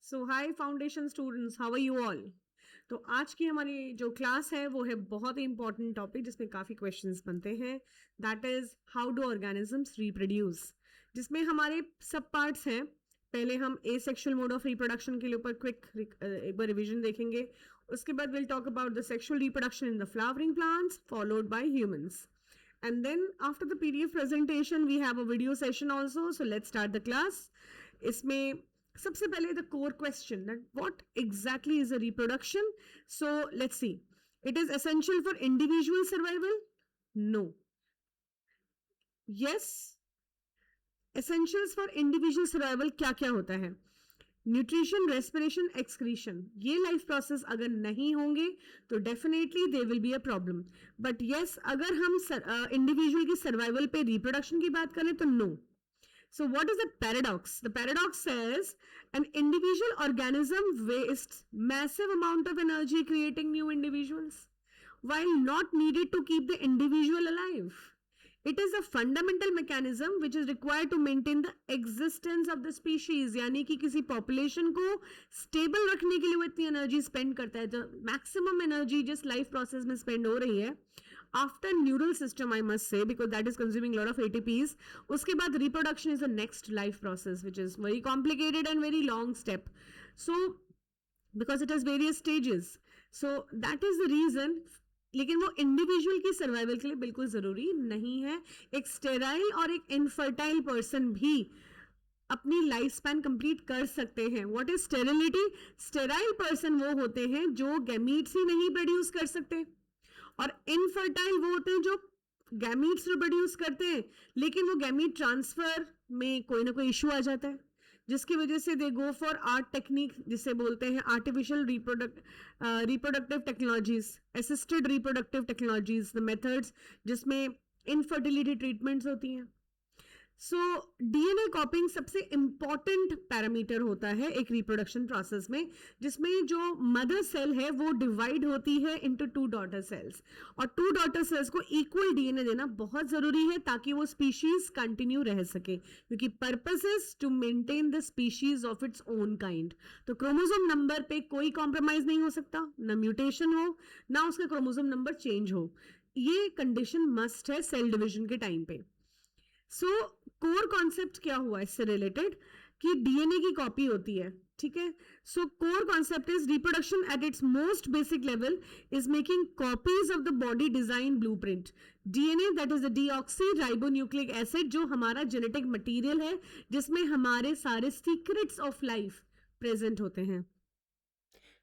So hi foundation students, how are you all. तो आज की हमारी जो क्लास है वो है बहुत ही इंपॉर्टेंट टॉपिक जिसमें काफ़ी क्वेश्चंस बनते हैं। That is how do organisms reproduce, जिसमें हमारे सब पार्ट्स हैं। पहले हम ए सेक्शुअल मोड ऑफ रिप्रोडक्शन के ऊपर क्विक एक बार रिविजन देखेंगे। उसके बाद will talk about the sexual reproduction in the flowering plants followed by humans, and then after the PDF presentation we have a video session also. So let's start the class. इसमें सबसे पहले the core question that what exactly is a reproduction. So let's see, it is essential for individual survival. No. Yes, essentials for individual survival क्या क्या होता है? Nutrition, respiration, excretion, ये life process अगर नहीं होंगे तो definitely there will be a problem. But yes, अगर हम इंडिविजुअल की सर्वाइवल पे रिप्रोडक्शन की बात करें तो no. So what is the paradox? The paradox says an individual organism wastes massive amount of energy creating new individuals while not needed to keep the individual alive. It is a fundamental mechanism which is required to maintain the existence of the species. यानी कि किसी population को stable रखने के लिए वो इतनी energy spend करता है, जो maximum energy जिस life process में spend हो रही है after neural system, I must say, because that is consuming a lot of ATPs. उसके बाद reproduction is the next life process which is very complicated and very long step. So because it has various stages, so that is the reason. लेकिन वो individual की survival के लिए बिल्कुल जरूरी नहीं है। एक स्टेराइल और एक इनफर्टाइल पर्सन भी अपनी लाइफ स्पैन कंप्लीट कर सकते हैं। What is sterility? Sterile person वो होते हैं जो गैमीट्स ही नहीं प्रोड्यूस कर सकते, और इनफर्टाइल वो होते हैं जो गैमीट्स प्रोड्यूस करते हैं लेकिन वो गैमीट ट्रांसफर में कोई ना कोई इशू आ जाता है, जिसकी वजह से दे गो फॉर आर्ट टेक्निक, जिसे बोलते हैं artificial reproductive technologies, assisted reproductive technologies, the methods जिसमें इनफर्टिलिटी ट्रीटमेंट्स होती हैं। सो डीएनए कॉपिंग सबसे इंपॉर्टेंट पैरामीटर होता है एक रिप्रोडक्शन प्रोसेस में, जिसमें जो मदर सेल है वो डिवाइड होती है इनटू 2 डॉटर सेल्स, और 2 डॉटर सेल्स को इक्वल डीएनए देना बहुत जरूरी है ताकि वो स्पीशीज कंटिन्यू रह सके, क्योंकि purpose is to maintain the species of its own kind. तो क्रोमोसोम नंबर पे कोई कॉम्प्रोमाइज नहीं हो सकता, ना म्यूटेशन हो ना उसका क्रोमोसोम नंबर चेंज हो। ये कंडीशन मस्ट है सेल डिविजन के टाइम पे। सो कोर कॉन्सेप्ट क्या हुआ इससे रिलेटेड कि डीएनए की कॉपी होती है, ठीक है। So core concept is reproduction at its most basic level is making copies of the body design blueprint. DNA that is the deoxyribonucleic acid, जो हमारा जेनेटिक मटेरियल है जिसमें हमारे सारे सीक्रेट्स ऑफ लाइफ प्रेजेंट होते हैं।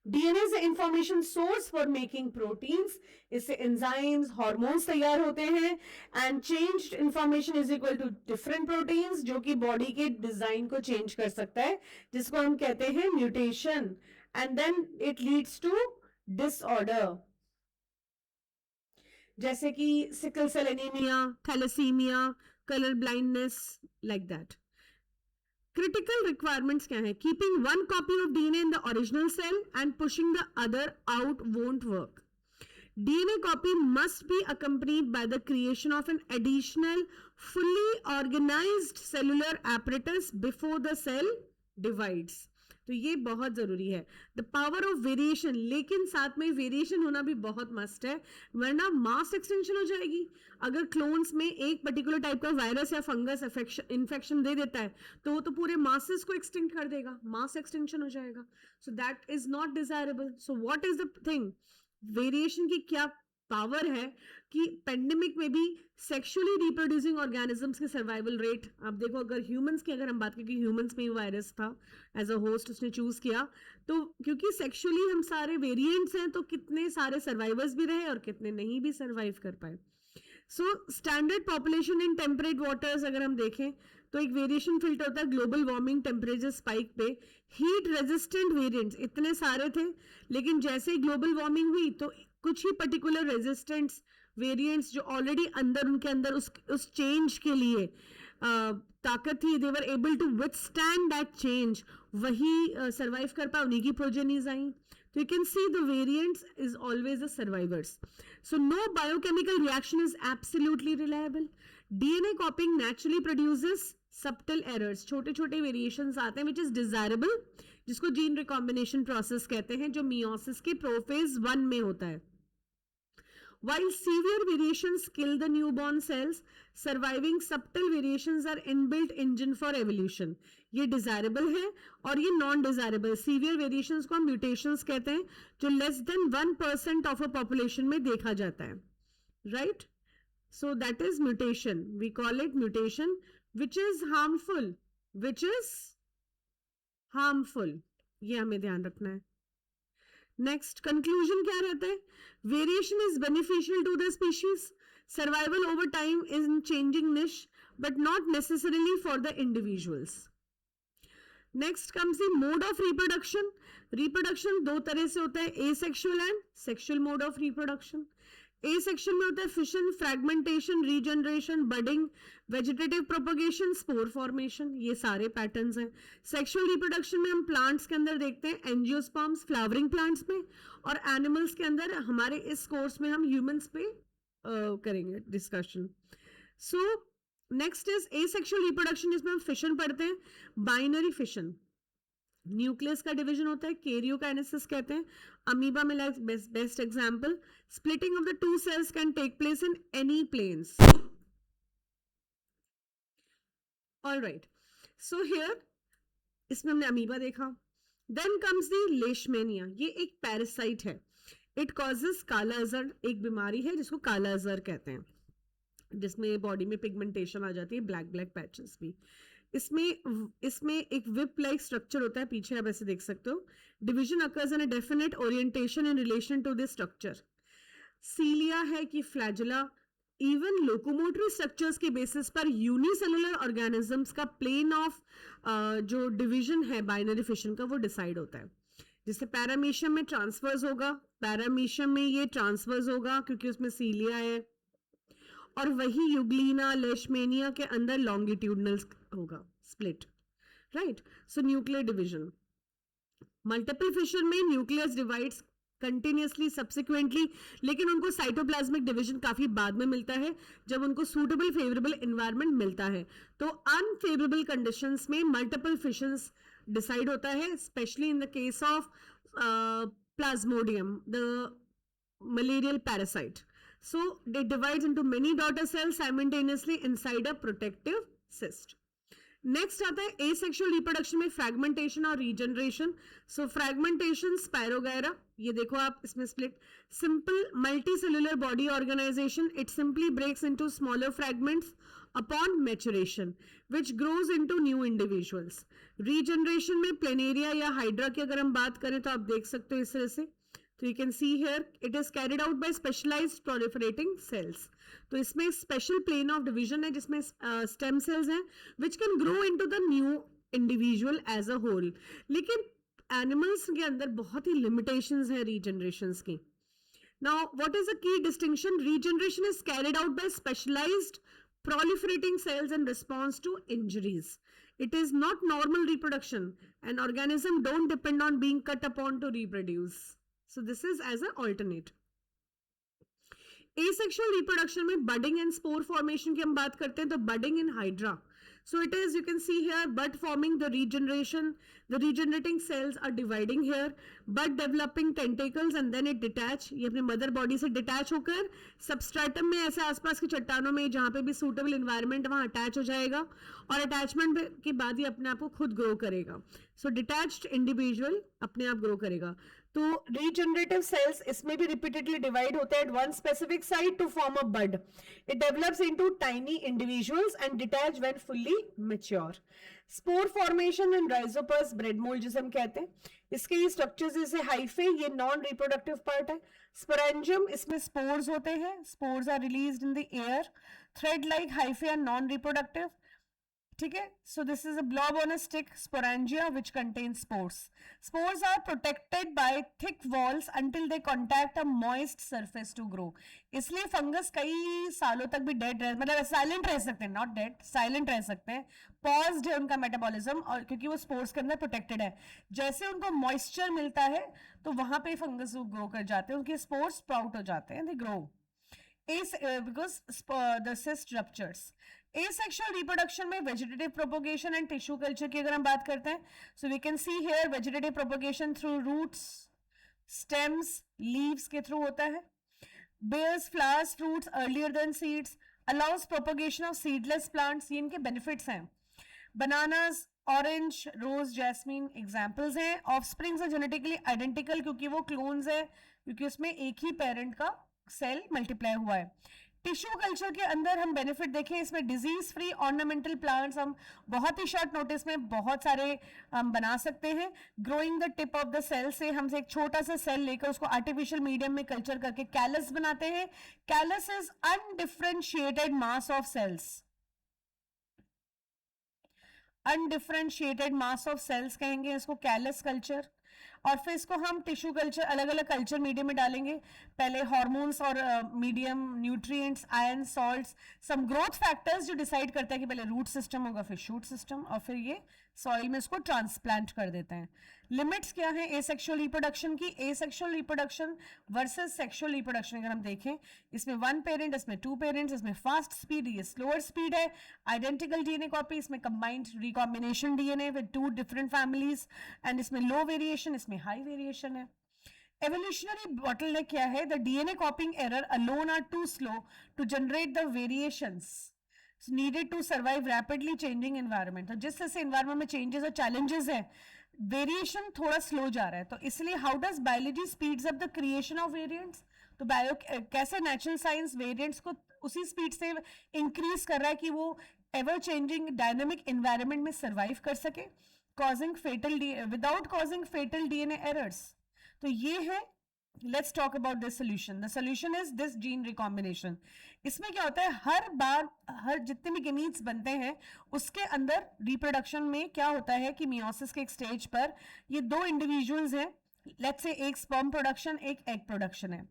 DNA is information source for making proteins, इससे enzymes, hormones तैयार होते हैं, and changed information is equal to different proteins, जो कि बॉडी के डिजाइन को चेंज कर सकता है, जिसको हम कहते हैं mutation, and then it leads to disorder, जैसे कि sickle cell anaemia, thalassaemia, colour blindness, like that. Critical requirements क्या है? Keeping one copy of DNA in the original cell and pushing the other out won't work. DNA copy must be accompanied by the creation of an additional fully organized cellular apparatus before the cell divides. तो ये बहुत जरूरी है। The power of variation, लेकिन साथ में variation होना भी बहुत मस्ट है, वरना मास एक्सटेंशन हो जाएगी। अगर क्लोन्स में एक पर्टिकुलर टाइप का वायरस या फंगस इन्फेक्शन दे देता है तो वो तो पूरे मासेस को एक्सटेंड कर देगा, मास एक्सटेंशन हो जाएगा। So that is not desirable. So what is the thing? Variation की क्या पावर है कि पेंडेमिक में भी सेक्सुअली रिप्रोड्यूसिंग ऑर्गेनिजम्स के सर्वाइवल रेट, आप देखो, अगर ह्यूमंस की अगर हम बात करें कि ह्यूमंस में वायरस था एज अ होस्ट उसने चूज किया, तो क्योंकि सेक्सुअली हम सारे वेरिएंट्स हैं तो कितने सारे सर्वाइवर्स भी रहे और कितने नहीं भी सर्वाइव कर पाए। So standard population in temperate waters अगर हम देखें तो एक वेरिएशन फिल्टर होता है ग्लोबल वार्मिंग टेम्परेचर स्पाइक पे। हीट रेजिस्टेंट वेरिएंट्स इतने सारे थे, लेकिन जैसे ही ग्लोबल वार्मिंग हुई तो कुछ ही पर्टिकुलर रेजिस्टेंट्स वेरिएंट्स जो ऑलरेडी अंदर उनके अंदर उस चेंज के लिए ताकत थी, they were able to withstand that change, वही सर्वाइव कर पाए, उन्हीं की प्रोजेनीज आई। तो you can see the variants is always the survivors. So no biochemical reaction is absolutely reliable. DNA copying naturally produces subtle errors, छोटे छोटे variations आते हैं विच इज डिजायरेबल जिसको जीन रिकॉम्बिनेशन प्रोसेस कहते हैं, जो मियोसिस के प्रोफेज 1 में होता है. While severe variations kill the newborn cells, surviving subtle variations are inbuilt engine for evolution. ये desirable है और ये non desirable. Severe variations को हम mutations कहते हैं, जो less than 1% of a population में देखा जाता है, right? So that is mutation. We call it mutation, which is harmful. Which is harmful. ये हमें ध्यान रखना है. नेक्स्ट कंक्लूजन क्या रहता है? Variation is beneficial to the species, survival over time in changing niche, but not necessarily for the individuals. Next comes the mode of reproduction. Reproduction दो तरह से होता है, asexual and sexual mode of reproduction. Asexual में होता है fission, fragmentation, regeneration, budding, vegetative propagation, spore formation. ये सारे पैटर्न्स हैं. सेक्सुअल रिप्रोडक्शन में हम प्लांट्स के अंदर देखते हैं एंजियोस्पर्म्स, फ्लावरिंग प्लांट्स में, और एनिमल्स के अंदर हमारे इस कोर्स में हम ह्यूमंस पे करेंगे discussion. So next is asexual reproduction, जिसमें हम फिशन पढ़ते हैं. बाइनरी फिशन, न्यूक्लियस का डिवीजन होता है, कैरियोकाइनेसिस कहते हैं. अमीबा में like best example. Splitting of the two cells can take place in any planes. Alright, so here इसमें हमने अमीबा देखा. Then comes the Leishmania. ये एक पैरासाइट है. इट कॉजेस काला अजर, एक बीमारी है जिसको काला अजर कहते हैं, जिसमें बॉडी में पिगमेंटेशन आ जाती है, ब्लैक ब्लैक पैचेस भी. इसमें एक विप लाइक स्ट्रक्चर होता है, पीछे आप ऐसे देख सकते हो. Division occurs in a definite orientation in relation to this structure. Cilia है कि फ्लैजिला. इवन लोकोमोटरी स्ट्रक्चर्स के बेसिस पर यूनिसेलुलर ऑर्गेनिजम्स का प्लेन ऑफ जो डिवीजन है बाइनरी फिशन का, वो डिसाइड होता है. जिससे पैरामीशियम में ट्रांसफर्स होगा, पैरामीशियम में ये ट्रांसफर्स होगा क्योंकि उसमें सीलिया है, और वही यूग्लिना लेशमेनिया के अंदर लॉन्गिट्यूडनल होगा, स्प्लिट, राइट. सो न्यूक्लियर डिवीजन. मल्टीपल फिशन में न्यूक्लियस डिवाइड्स कंटिन्यूसली सब्सिक्वेंटली, लेकिन उनको साइटोप्लाज्मिक डिवीजन काफी बाद में मिलता है, जब उनको सूटेबल फेवरेबल एनवायरनमेंट मिलता है. तो अनफेवरेबल कंडीशंस में मल्टीपल फिशंस डिसाइड होता है, specially in the case of Plasmodium, the malarial parasite. So it divides into many daughter cells simultaneously inside a protective cyst. Next आता है एसेक्सुअल रिप्रोडक्शन में fragmentation और रीजनरेशन. सो फ्रैगमेंटेशन, स्पायरोगैरा, ये देखो आप इसमें split. Simple multi cellular body organisation, it simply breaks into smaller fragments upon maturation which grows into new individuals. Regeneration में planaria या हाइड्रा की अगर हम बात करें तो आप देख सकते हो इस तरह से. तो you can see here it is carried out by specialised proliferating cells. तो इसमें स्पेशल प्लेन ऑफ डिवीजन है जिसमें स्टेम सेल्स हैं which can grow into the new individual as a whole. लेकिन एनिमल्स के अंदर बहुत ही लिमिटेशंस हैं रीजनरेशंस की. Now what is the key distinction? Regeneration is carried out by specialised proliferating cells in response to injuries. It is not normal reproduction. An organism don't depend on being cut upon to reproduce. So this is as an alternate. Asexual reproduction में budding and spore formation की हम बात करते हैं, तो budding in hydra. So it is, you can see here, bud forming, the regeneration, the regenerating cells are dividing here, bud developing tentacles and then it detach. ये अपने mother body से detach होकर substratum में ऐसे आसपास की चट्टानों में जहाँ पे भी suitable environment वहाँ attach हो जाएगा, और attachment के बाद ही अपने आप को खुद grow करेगा. So detached individual अपने आप grow करेगा. तो regenerative cells इसमें भी repeatedly divide होते हैं at one specific site to form a bud. It develops into tiny individuals and detach when fully mature. Spore formation in rhizopus, bread mold जिसे हम कहते हैं, इसके ये structures जैसे hyphae, ये non reproductive part है. Sporangium, इसमें spores होते हैं, spores are released in the air. Thread like hyphae are non reproductive. ठीक है. So this is a blob on a stick, sporangia, which contains spores. Spores are protected by thick walls until they contact a moist surface to grow. इसलिए fungus कई सालों तक भी dead रह, मतलब silent रह सकते हैं, नॉट डेड, साइलेंट रह सकते हैं. पॉज्ड है उनका मेटाबॉलिज्म, और क्योंकि वो स्पोर्स के अंदर प्रोटेक्टेड है. जैसे उनको मॉइस्चर मिलता है तो वहां पे फंगस ग्रो कर जाते हैं, उनके स्पोर्स स्प्राउट हो जाते हैं, they grow. Because the cyst ruptures. Asexual reproduction में vegetative propagation and tissue culture की अगर हम बात करते हैं, so we can see here vegetative propagation through roots, stems, leaves के थ्रू होता है. bears flowers fruits earlier than seeds, allows propagation of seedless plants. ये इनके benefits हैं. bananas, orange, rose, jasmine examples हैं. ऑफस्प्रिंग्स are genetically identical क्योंकि वो क्लोन्स है, क्योंकि उसमें एक ही पेरेंट का सेल मल्टीप्लाई हुआ है. टिश्यू कल्चर के अंदर हम बेनिफिट देखें, इसमें डिजीज फ्री ऑर्नामेंटल प्लांट्स हम बहुत ही शॉर्ट नोटिस में बहुत सारे हम बना सकते हैं. Growing the tip of the cell से हम एक छोटा सा सेल लेकर उसको आर्टिफिशियल मीडियम में कल्चर करके कैलस बनाते हैं. Callus is undifferentiated mass of cells. Undifferentiated mass of cells कहेंगे इसको कैलस कल्चर. और फिर इसको हम टिश्यू कल्चर, अलग अलग कल्चर मीडियम में डालेंगे. पहले हार्मोन्स और मीडियम, न्यूट्रिएंट्स, आयरन, सॉल्ट्स, सम ग्रोथ फैक्टर्स जो डिसाइड करता है कि पहले रूट सिस्टम होगा फिर शूट सिस्टम, और फिर ये सॉइल में इसको ट्रांसप्लांट कर देते हैं. लिमिट्स क्या है एसेक्सुअल रिप्रोडक्शन की? Asexual reproduction versus sexual reproduction अगर हम देखें, इसमें 1 पेरेंट, इसमें 2 पेरेंट्स, इसमें फास्ट स्पीड, ये स्लोअर स्पीड है. आइडेंटिकल डीएनए कॉपी, इसमें combined recombination DNA with 2 different families, and इसमें लो वेरिएशन, इसमें हाई वेरिएशन है. एवोल्यूशनरी बॉटलनेक क्या है? The DNA copying error alone are too slow to generate the variations needed to survive rapidly changing environment. तो जिस तरह से environment में changes और challenges हैं, वेरिएशन थोड़ा स्लो जा रहा है. तो इसलिए how does biology speeds up the creation of variants? तो बायो कैसे नेचुरल साइंस वेरिएंट्स को उसी स्पीड से इंक्रीज कर रहा है कि वो एवर चेंजिंग डायनामिक एनवायरनमेंट में सर्वाइव कर सके, causing fatal without causing fatal DNA errors. तो ये है. Let's talk about this solution. The solution is this gene recombination. इसमें क्या होता है, हर बार हर जितने भी गेमीट्स बनते हैं उसके अंदर रिप्रोडक्शन में क्या होता है कि मियोसिस के एक स्टेज पर ये 2 इंडिविजुअल्स हैं, लेट्स से एक स्पर्म प्रोडक्शन एक एग प्रोडक्शन है.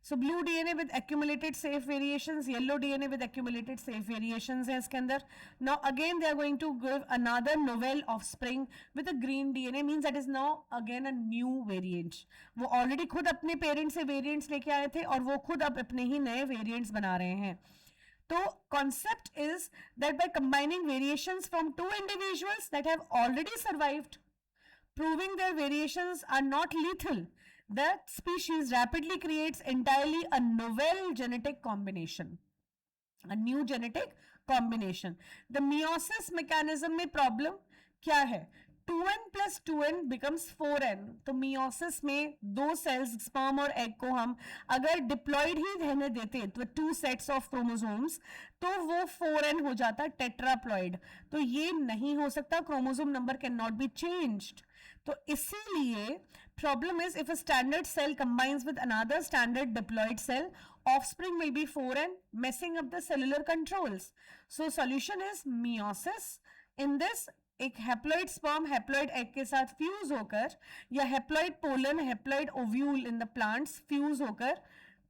So blue DNA with accumulated safe variations, yellow DNA with accumulated safe variations है इसके अंदर. Now again they are going to give another novel offspring with a green DNA, means that is now again a new variant. वो already खुद अपने parents से variants लेके आए थे और वो खुद अब अपने ही नए variants बना रहे हैं. तो concept is that by combining variations from 2 individuals that have already survived, proving their variations are not lethal, that species rapidly creates entirely a novel genetic combination, a new genetic combination. The meiosis mechanism में problem क्या है? 2n plus 2n becomes 4n. तो meiosis में 2 cells sperm और egg को हम अगर diploid ही रहने देते तो 2 sets of chromosomes, तो वो 4n हो जाता tetraploid. तो ये नहीं हो सकता, chromosome number cannot be changed. तो इसीलिए problem is if a standard cell combines with another standard diploid cell, offspring will be 4n, messing up the cellular controls. So solution is meiosis. In this एक haploid sperm haploid egg के साथ fuse होकर, या haploid pollen haploid ovule in the plants fuse होकर,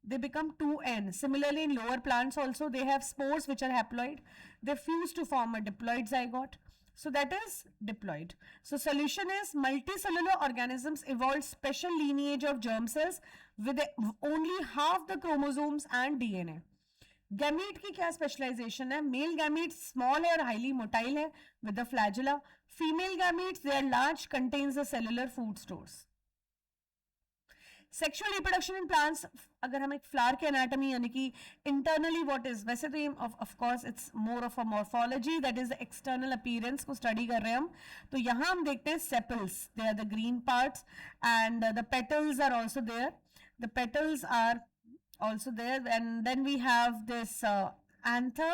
they become 2n. Similarly in lower plants also they have spores which are haploid, they fuse to form a diploid zygote. So that is diploid. So solution is multicellular organisms evolved special lineage of germ cells with only half the chromosomes and DNA. Gamete की क्या specialisation है? Male gamete small है और highly motile है with the flagella. Female gametes they are large, contains the cellular food stores. Sexual reproduction in plants, अगर हम एक flower के एनाटॉमी यानी कि इंटरनली व्हाट इज, वैसे तो of course it's more of a morphology, that is the external appearance को study कर रहे हैं हम. तो यहाँ हम देखते हैं sepals, they are the green parts and the petals are also there. The petals are also there, and then we have this anther,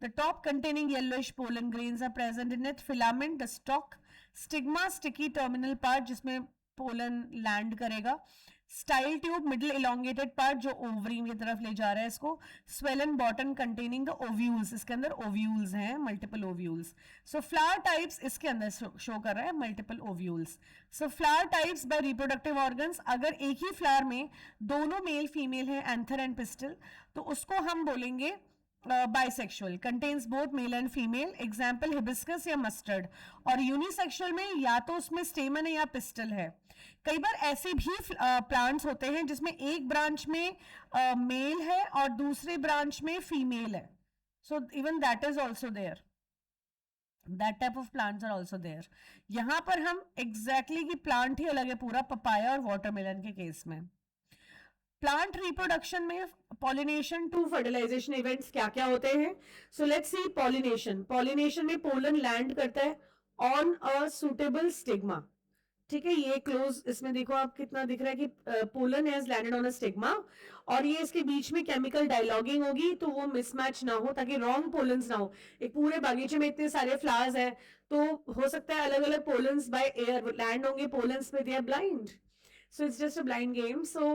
the top containing yellowish pollen grains are present in it. Filament, the stalk. Stigma, sticky terminal part जिसमें pollen land करेगा. Style tube, middle elongated part जो ovary की तरफ ले जा रहा है इसको. Swollen bottom containing the ovules, इसके अंदर ओव्यूल्स हैं, multiple ovules. So flower types इसके अंदर शो कर रहा है multiple ovules. So flower types by reproductive organs, अगर एक ही फ्लावर में दोनों मेल फीमेल है, एंथर एंड पिस्टल, तो उसको हम बोलेंगे bisexual, contains both male and female. Example hibiscus या मस्टर्ड. और यूनिसेक्सुअल में या तो उसमें स्टेमन है या पिस्टल है. कई बार ऐसे भी प्लांट्स होते हैं जिसमें एक ब्रांच में मेल है और दूसरे ब्रांच में फीमेल है. So even that is also there. That type of plants are also there. यहाँ पर हम exactly की plant ही अलग है पूरा, पपाया और watermelon के केस में. प्लांट रिप्रोडक्शन में पॉलिनेशन टू फर्टिलाइजेशन इवेंट्स क्या क्या होते हैं. So let's see pollination. Pollination में पोलन लैंड करता है ऑन अ सुटेबल स्टिग्मा. ठीक है, ये क्लोज, इसमें देखो आप कितना दिख रहा है कि pollen has landed on a stigma, और ये इसके बीच में केमिकल डायलॉगिंग होगी तो वो मिसमैच ना हो, ताकि रॉन्ग पोलन्स ना हो. एक पूरे बागीचे में इतने सारे फ्लावर्स हैं तो हो सकता है अलग अलग पोलन्स बाय एयर लैंड होंगे पोलन्स पे, they are blind. So it's just a blind game. So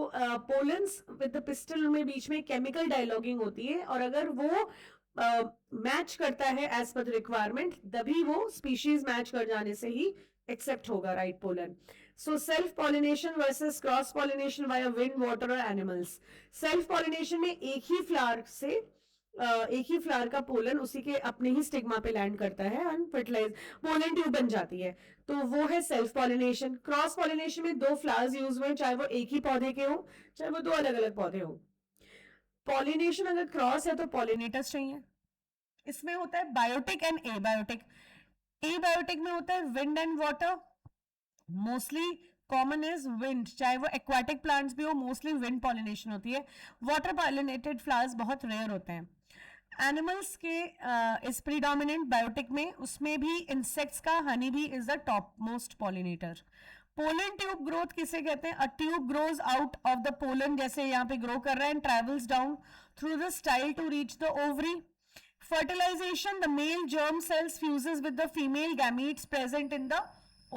pollens with the pistil में बीच में केमिकल डायलॉगिंग होती है, और अगर वो मैच करता है एज पर रिक्वायरमेंट, तभी वो स्पीशीज मैच कर जाने से ही एक्सेप्ट होगा right pollen. So self pollination versus cross pollination via wind, water और एनिमल्स. सेल्फ पॉलिनेशन में एक ही फ्लावर का पोलन उसी के अपने ही स्टिग्मा पे लैंड करता है एंड फर्टिलाइज पोलन ट्यूब बन जाती है, तो वो है सेल्फ पॉलिनेशन. क्रॉस पॉलिनेशन में 2 फ्लावर्स यूज हुए, चाहे वो एक ही पौधे के हो चाहे वो 2 अलग अलग पौधे हो. पॉलिनेशन अगर क्रॉस है तो पॉलिनेटर्स चाहिए. इसमें होता है बायोटिक एंड एबायोटिक. एबायोटिक में होता है wind and water. Mostly common is wind, चाहे वो एक्वाटिक प्लांट्स भी हो, मोस्टली विंड पॉलिनेशन होती है. वाटर पॉलिनेटेड फ्लावर्स बहुत रेयर होते हैं. एनिमल्स के इज प्रीडोमिनेंट बायोटिक में, उसमें भी इंसेक्ट्स का हनी भी is the top most pollinator. Pollen tube growth किसे कहते हैं? A tube grows out of the pollen, जैसे यहाँ पे ग्रो कर रहा है, and travels down through the style to reach the ovary. Fertilisation, the male germ cells fuses with the female gametes present in the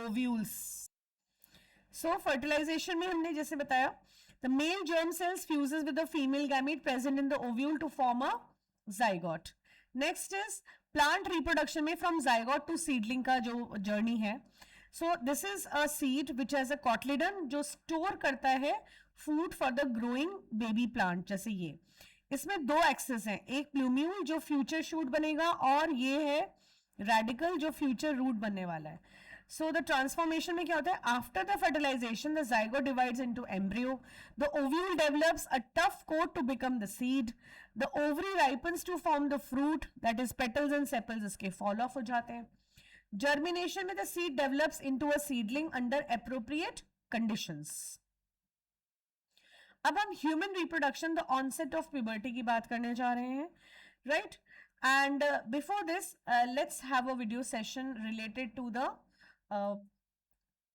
ovules. So fertilisation में हमने जैसे बताया, the male germ cells fuses with the female gamete present in the ovule to form a zygote. Next is plant reproduction में from zygote to seedling का जो journey है. So this is a seed which has a cotyledon जो store करता है food for the growing baby plant. जैसे ये, इसमें 2 एक्सेस हैं, एक प्लूम्यूल जो फ्यूचर शूट बनेगा, और ये है रेडिकल जो फ्यूचर रूट बनने वाला है. So the transformation में क्या होता है? After the fertilization, the zygote divides into embryo. The ovule develops a tough coat to become the seed. The ovary ripens to form the fruit, that is petals and sepals इसके fall off हो जाते हैं. Germination में the seed develops into a seedling under appropriate conditions. अब हम human reproduction, the onset of puberty की बात करने जा रहे हैं, right? And before this, let's have a video session related to the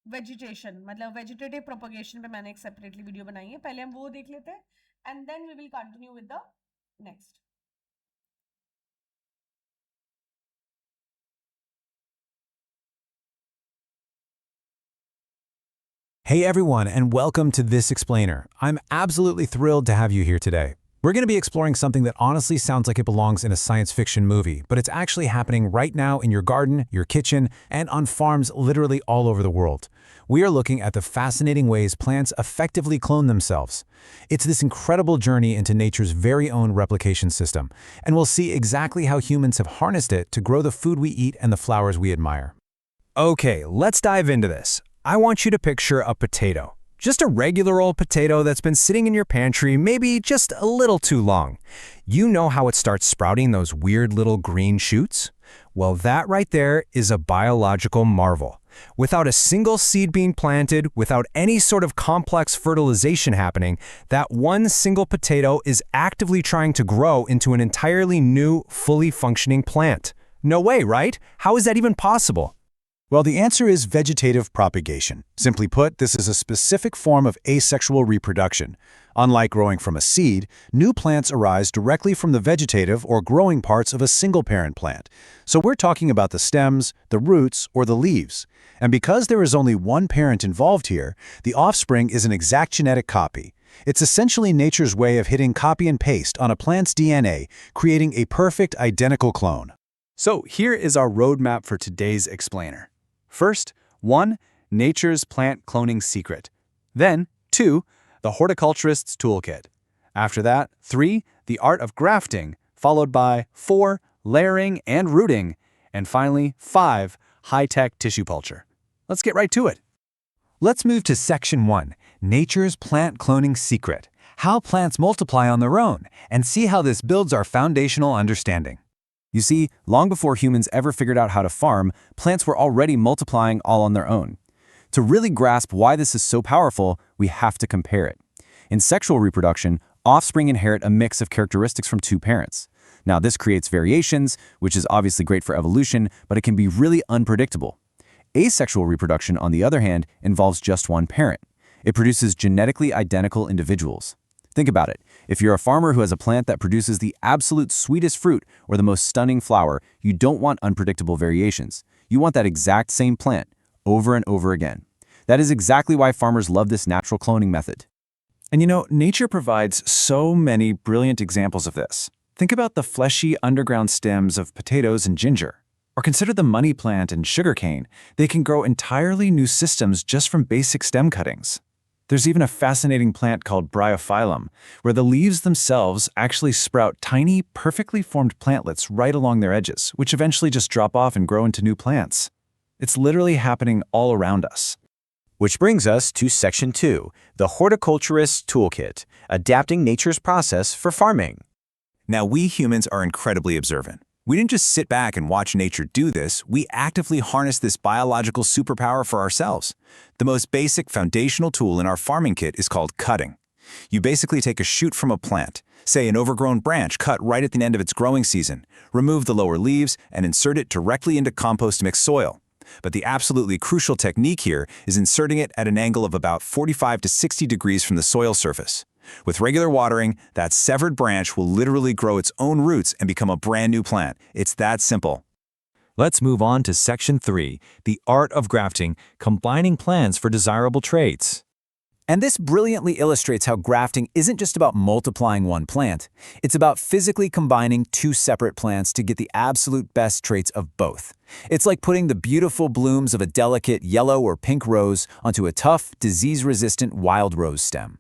vegetation, मतलब वेजिटेटिव प्रोपगेशन पे मैंने एक सेपरेटली वीडियो बनाई है. पहले हम वो देख लेते हैं and then we will continue with the next. Hey everyone, and welcome to This Explainer. I'm absolutely thrilled to have you here today. We're going to be exploring something that honestly sounds like it belongs in a science fiction movie, but it's actually happening right now in your garden, your kitchen, and on farms literally all over the world. We are looking at the fascinating ways plants effectively clone themselves. It's this incredible journey into nature's very own replication system, and we'll see exactly how humans have harnessed it to grow the food we eat and the flowers we admire. Okay, let's dive into this. I want you to picture a potato. Just a regular old potato that's been sitting in your pantry maybe just a little too long. You know how it starts sprouting those weird little green shoots? Well, that right there is a biological marvel. Without a single seed being planted, without any sort of complex fertilization happening, that one single potato is actively trying to grow into an entirely new, fully functioning plant. No way, right? How is that even possible? Well, the answer is vegetative propagation. Simply put, this is a specific form of asexual reproduction. Unlike growing from a seed, new plants arise directly from the vegetative or growing parts of a single-parent plant. So we're talking about the stems, the roots, or the leaves. And because there is only one parent involved here, the offspring is an exact genetic copy. It's essentially nature's way of hitting copy and paste on a plant's DNA, creating a perfect identical clone. So here is our roadmap for today's explainer. First, 1. Nature's plant cloning secret. Then, 2. The horticulturist's toolkit. After that, 3. The art of grafting, followed by 4. Layering and rooting, and finally, 5. High-tech tissue culture. Let's get right to it. Let's move to Section 1, Nature's Plant Cloning Secret, how plants multiply on their own, and see how this builds our foundational understanding. You see, long before humans ever figured out how to farm, plants were already multiplying all on their own. To really grasp why this is so powerful, we have to compare it. In sexual reproduction, offspring inherit a mix of characteristics from two parents. Now, this creates variations, which is obviously great for evolution, but it can be really unpredictable. Asexual reproduction, on the other hand, involves just one parent. It produces genetically identical individuals. Think about it. If you're a farmer who has a plant that produces the absolute sweetest fruit or the most stunning flower, you don't want unpredictable variations. You want that exact same plant, over and over again. That is exactly why farmers love this natural cloning method. And you know, nature provides so many brilliant examples of this. Think about the fleshy underground stems of potatoes and ginger. Or consider the money plant and sugarcane. They can grow entirely new systems just from basic stem cuttings. There's even a fascinating plant called Bryophyllum, where the leaves themselves actually sprout tiny, perfectly formed plantlets right along their edges, which eventually just drop off and grow into new plants. It's literally happening all around us. Which brings us to Section 2, the Horticulturist's Toolkit, Adapting Nature's Process for Farming. Now, we humans are incredibly observant. We didn't just sit back and watch nature do this, we actively harness this biological superpower for ourselves. The most basic foundational tool in our farming kit is called cutting. You basically take a shoot from a plant, say an overgrown branch cut right at the end of its growing season, remove the lower leaves, and insert it directly into compost-mixed soil. But the absolutely crucial technique here is inserting it at an angle of about 45 to 60 degrees from the soil surface. With regular watering, that severed branch will literally grow its own roots and become a brand new plant. It's that simple. Let's move on to Section 3, the art of grafting, combining plants for desirable traits. And this brilliantly illustrates how grafting isn't just about multiplying one plant. It's about physically combining two separate plants to get the absolute best traits of both. It's like putting the beautiful blooms of a delicate yellow or pink rose onto a tough, disease-resistant wild rose stem.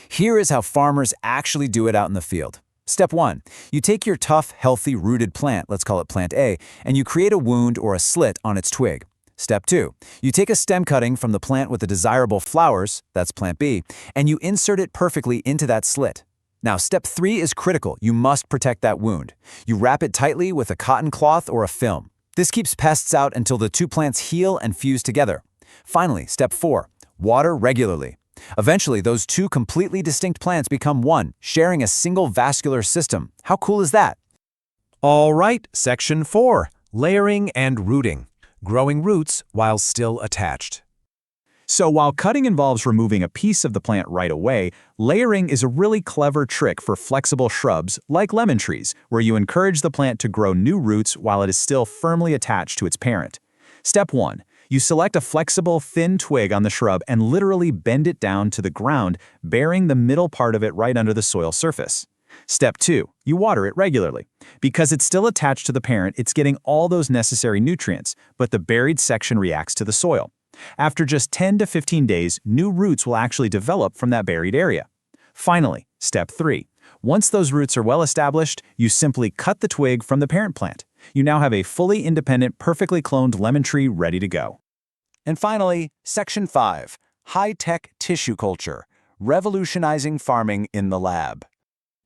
Here is how farmers actually do it out in the field. Step 1. You take your tough, healthy, rooted plant, let's call it plant A, and you create a wound or a slit on its twig. Step 2. You take a stem cutting from the plant with the desirable flowers, that's plant B, and you insert it perfectly into that slit. Now, step 3 is critical. You must protect that wound. You wrap it tightly with a cotton cloth or a film. This keeps pests out until the two plants heal and fuse together. Finally, step 4. Water regularly. Eventually, those two completely distinct plants become one, sharing a single vascular system. How cool is that? All right, Section 4, layering and rooting, growing roots while still attached. So while cutting involves removing a piece of the plant right away, layering is a really clever trick for flexible shrubs like lemon trees, where you encourage the plant to grow new roots while it is still firmly attached to its parent. Step 1. You select a flexible, thin twig on the shrub and literally bend it down to the ground, burying the middle part of it right under the soil surface. Step 2. You water it regularly. Because it's still attached to the parent, it's getting all those necessary nutrients, but the buried section reacts to the soil. After just 10 to 15 days, new roots will actually develop from that buried area. Finally, Step 3. Once those roots are well established, you simply cut the twig from the parent plant. You now have a fully independent, perfectly cloned lemon tree ready to go. And finally, Section 5, high-tech tissue culture, revolutionizing farming in the lab.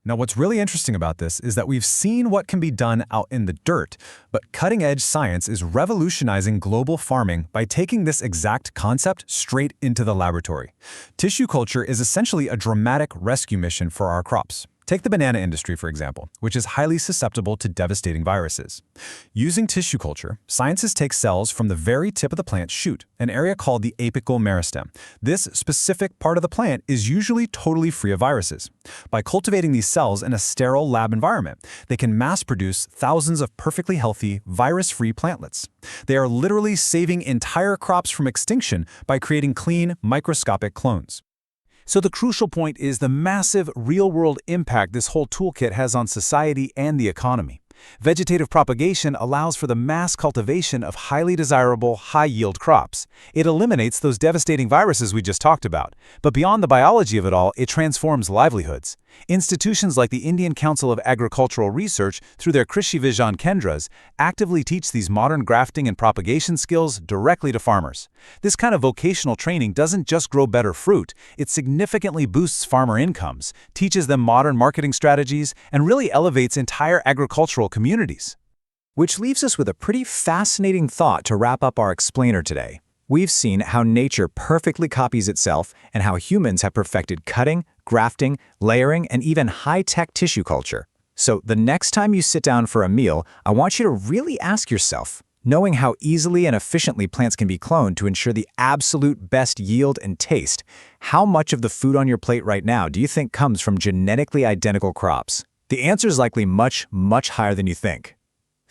Now, what's really interesting about this is that we've seen what can be done out in the dirt, but cutting-edge science is revolutionizing global farming by taking this exact concept straight into the laboratory. Tissue culture is essentially a dramatic rescue mission for our crops. Take the banana industry, for example, which is highly susceptible to devastating viruses. Using tissue culture, scientists take cells from the very tip of the plant shoot, an area called the apical meristem. This specific part of the plant is usually totally free of viruses. By cultivating these cells in a sterile lab environment, they can mass-produce thousands of perfectly healthy, virus-free plantlets. They are literally saving entire crops from extinction by creating clean, microscopic clones. So the crucial point is the massive real-world impact this whole toolkit has on society and the economy. Vegetative propagation allows for the mass cultivation of highly desirable, high-yield crops. It eliminates those devastating viruses we just talked about. But beyond the biology of it all, it transforms livelihoods. Institutions like the Indian Council of Agricultural Research, through their Krishi Vigyan Kendras, actively teach these modern grafting and propagation skills directly to farmers. This kind of vocational training doesn't just grow better fruit, it significantly boosts farmer incomes, teaches them modern marketing strategies, and really elevates entire agricultural communities. Which leaves us with a pretty fascinating thought to wrap up our explainer today. We've seen how nature perfectly copies itself and how humans have perfected cutting, grafting, layering, and even high-tech tissue culture. So the next time you sit down for a meal, I want you to really ask yourself, knowing how easily and efficiently plants can be cloned to ensure the absolute best yield and taste, how much of the food on your plate right now do you think comes from genetically identical crops? The answer is likely much, much higher than you think.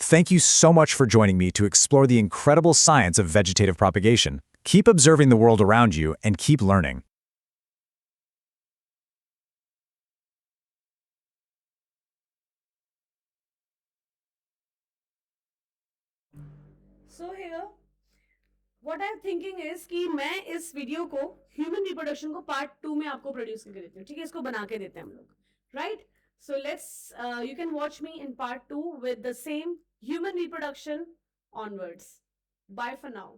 Thank you so much for joining me to explore the incredible science of vegetative propagation. Keep observing the world around you and keep learning. So here, what I'm thinking is कि मैं इस video को human reproduction को part 2 में आपको produce करके देती हूँ, ठीक है, इसको बना के देते हैं हम लोग, right? So let's you can watch me in part 2 with the same human reproduction onwards. Bye for now.